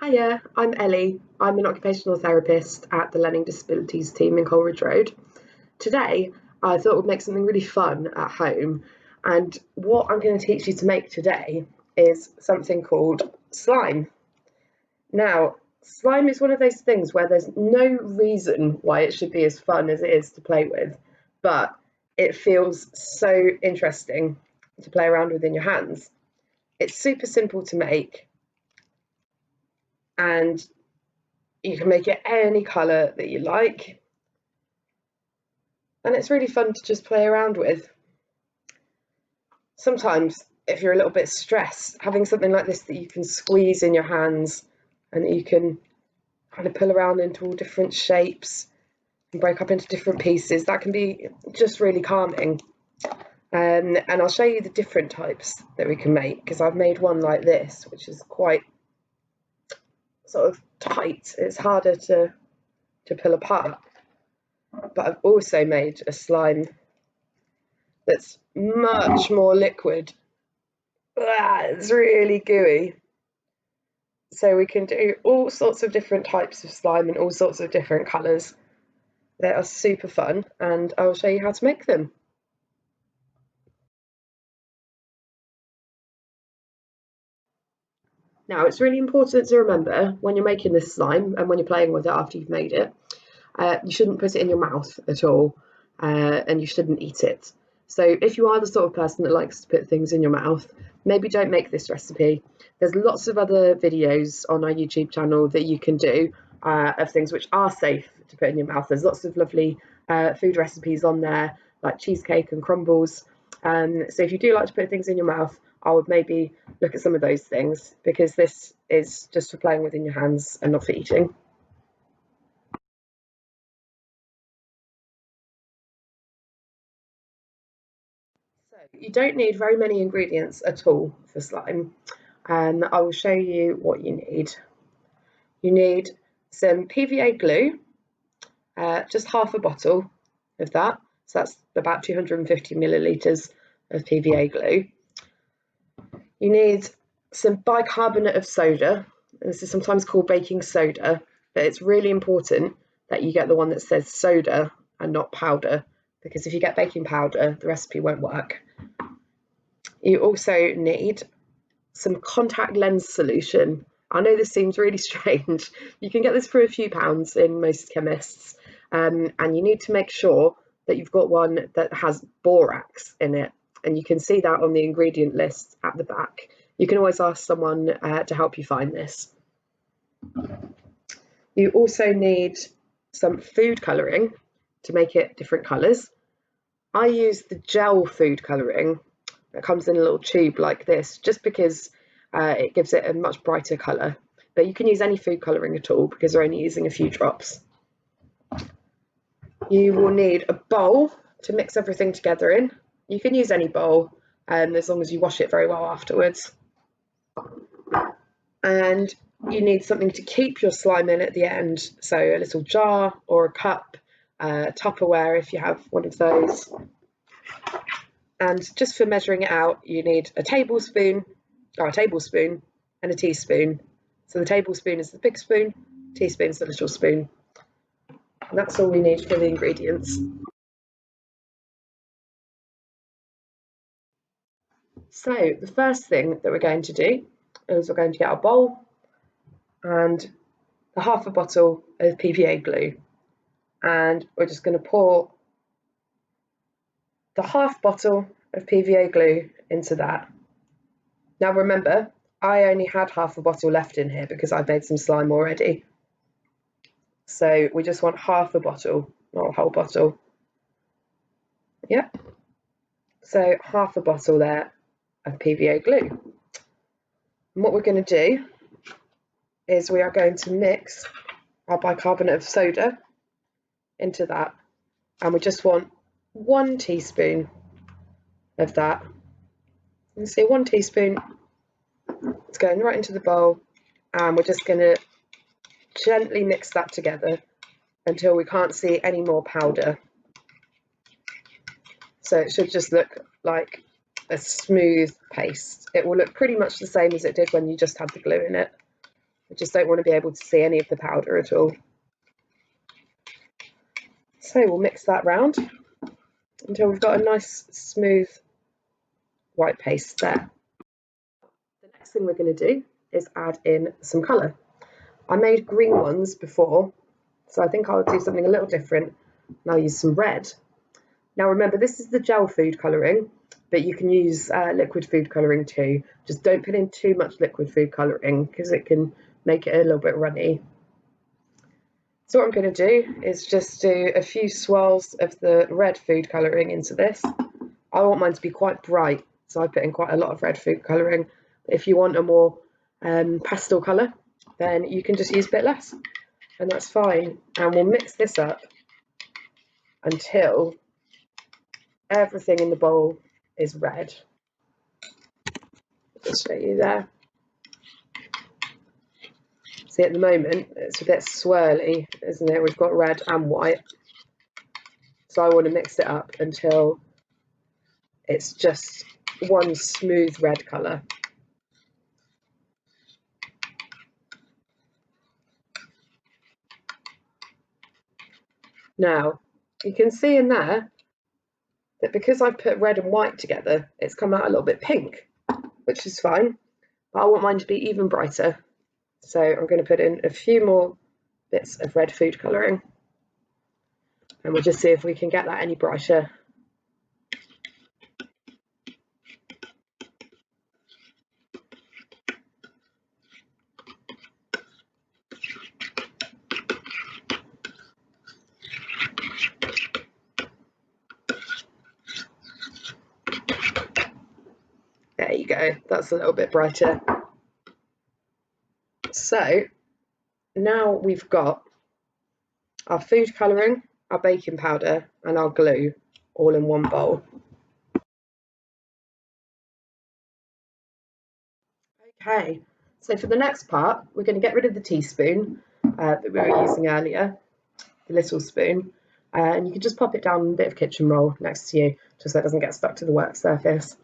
Hiya, I'm Ellie. I'm an occupational therapist at the Learning Disabilities team in Coleridge Road. Today, I thought we'd make something really fun at home, and what I'm going to teach you to make today is something called slime. Now, slime is one of those things where there's no reason why it should be as fun as it is to play with, but it feels so interesting to play around with in your hands. It's super simple to make, and you can make it any colour that you like, and it's really fun to just play around with. Sometimes, if you're a little bit stressed, having something like this that you can squeeze in your hands and that you can kind of pull around into all different shapes and break up into different pieces, that can be just really calming. And I'll show you the different types that we can make, because I've made one like this, which is quite sort of tight. It's harder to pull apart. But I've also made a slime that's much more liquid. It's really gooey. So we can do all sorts of different types of slime in all sorts of different colours. They are super fun, and I'll show you how to make them. Now, it's really important to remember when you're making this slime and when you're playing with it after you've made it, you shouldn't put it in your mouth at all, and you shouldn't eat it. So if you are the sort of person that likes to put things in your mouth, maybe don't make this recipe. There's lots of other videos on our YouTube channel that you can do of things which are safe to put in your mouth. There's lots of lovely food recipes on there, like cheesecake and crumbles. So if you do like to put things in your mouth, I would maybe look at some of those things, because this is just for playing with in your hands and not for eating. So you don't need very many ingredients at all for slime, and I will show you what you need. You need some PVA glue, just half a bottle of that, so that's about 250 millilitres of PVA glue. You need some bicarbonate of soda. This is sometimes called baking soda, but it's really important that you get the one that says soda and not powder, because if you get baking powder, the recipe won't work. You also need some contact lens solution. I know this seems really strange. You can get this for a few pounds in most chemists, and you need to make sure that you've got one that has borax in it, and you can see that on the ingredient list at the back. You can always ask someone to help you find this. You also need some food colouring to make it different colours. I use the gel food colouring. It comes in a little tube like this, just because it gives it a much brighter colour. But you can use any food colouring at all, because we're only using a few drops. You will need a bowl to mix everything together in. You can use any bowl, as long as you wash it very well afterwards. And you need something to keep your slime in at the end, so a little jar or a cup, Tupperware if you have one of those. And just for measuring it out, you need a tablespoon and a teaspoon. So the tablespoon is the big spoon, teaspoon is the little spoon. And that's all we need for the ingredients. So the first thing that we're going to do is we're going to get our bowl and a half a bottle of PVA glue. And we're just going to pour the half bottle of PVA glue into that. Now remember, I only had half a bottle left in here because I've made some slime already. So we just want half a bottle, not a whole bottle. Yep. So half a bottle there of PVA glue. And what we're going to do is we are going to mix our bicarbonate of soda into that. And we just want 1 teaspoon of that. You can see 1 teaspoon. It's going right into the bowl, and we're just going to gently mix that together until we can't see any more powder. So it should just look like a smooth paste. It will look pretty much the same as it did when you just had the glue in it. I just don't want to be able to see any of the powder at all. So we'll mix that round until we've got a nice smooth white paste there. The next thing we're going to do is add in some colour. I made green ones before, so I think I'll do something a little different and I'll use some red. Now remember, this is the gel food colouring, but you can use liquid food colouring too. Just don't put in too much liquid food colouring because it can make it a little bit runny. So what I'm going to do is just do a few swirls of the red food colouring into this. I want mine to be quite bright, so I put in quite a lot of red food colouring. If you want a more pastel colour, then you can just use a bit less, and that's fine. And we'll mix this up until everything in the bowl is red. I'll just show you there. See, at the moment it's a bit swirly, isn't it? We've got red and white, so I want to mix it up until it's just one smooth red colour. Now you can see in there that because I've put red and white together, it's come out a little bit pink, which is fine, but I want mine to be even brighter. So I'm going to put in a few more bits of red food colouring, and we'll just see if we can get that any brighter. There you go, that's a little bit brighter. So now we've got our food colouring, our baking powder and our glue all in one bowl. Okay, so for the next part, we're going to get rid of the teaspoon that we were using earlier, the little spoon, and you can just pop it down in a bit of kitchen roll next to you, just so it doesn't get stuck to the work surface.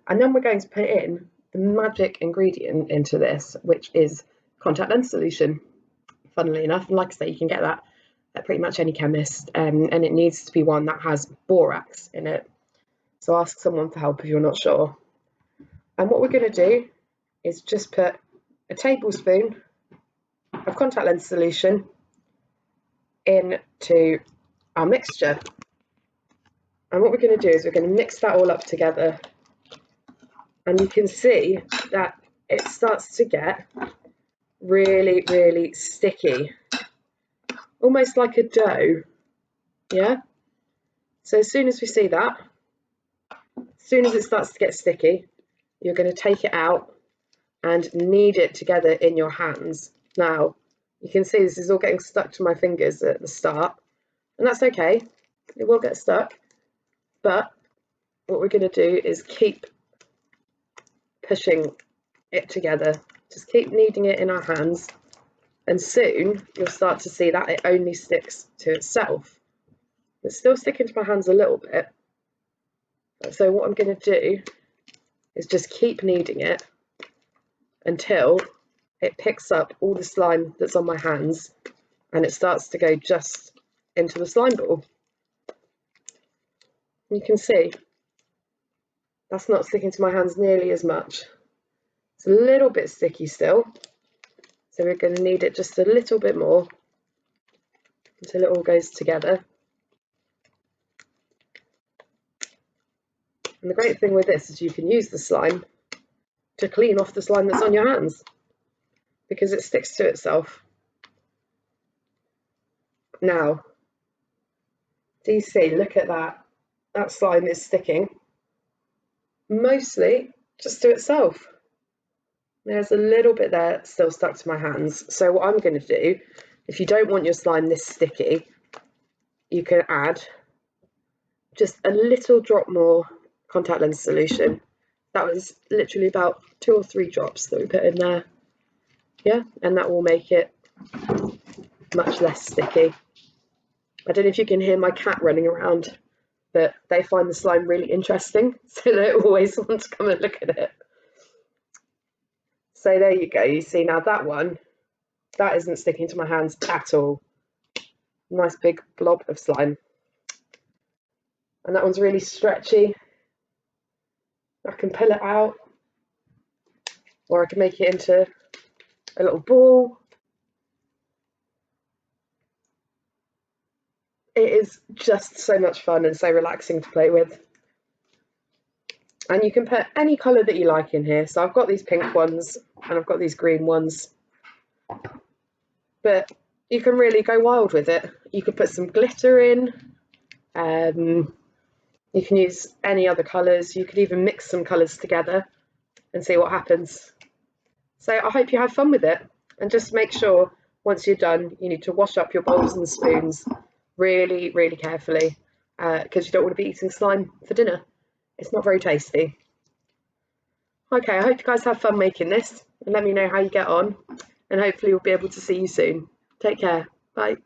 And then we're going to put in the magic ingredient into this, which is contact lens solution, funnily enough. And like I say, you can get that at pretty much any chemist, and it needs to be one that has borax in it. So ask someone for help if you're not sure. And what we're going to do is just put a tablespoon of contact lens solution into our mixture. And what we're going to do is we're going to mix that all up together. And you can see that it starts to get really, really sticky, almost like a dough. Yeah. So as soon as we see that, as soon as it starts to get sticky, you're going to take it out and knead it together in your hands. Now, you can see this is all getting stuck to my fingers at the start, and that's okay. It will get stuck, but what we're going to do is keep pushing it together. Just keep kneading it in our hands, and soon you'll start to see that it only sticks to itself. It's still sticking to my hands a little bit. So what I'm going to do is just keep kneading it until it picks up all the slime that's on my hands and it starts to go just into the slime ball. You can see that's not sticking to my hands nearly as much. It's a little bit sticky still, so we're going to knead it just a little bit more until it all goes together. And the great thing with this is you can use the slime to clean off the slime that's on your hands, because it sticks to itself. Now, do you see, look at that, that slime is sticking mostly just to itself. There's a little bit there still stuck to my hands. So what I'm going to do, if you don't want your slime this sticky, you can add just a little drop more contact lens solution. That was literally about 2 or 3 drops that we put in there. Yeah, and that will make it much less sticky. I don't know if you can hear my cat running around, but they find the slime really interesting, so they always want to come and look at it. So there you go, you see now that one That isn't sticking to my hands at all. Nice big blob of slime. And that one's really stretchy. I can pull it out, or I can make it into a little ball. It is just so much fun and so relaxing to play with. And you can put any colour that you like in here. So I've got these pink ones and I've got these green ones. But you can really go wild with it. You could put some glitter in. You can use any other colours. You could even mix some colours together and see what happens. So I hope you have fun with it. And just make sure once you're done, you need to wash up your bowls and spoons really, really carefully, because you don't want to be eating slime for dinner. It's not very tasty. Okay, I hope you guys have fun making this and let me know how you get on, and hopefully we'll be able to see you soon. Take care. Bye.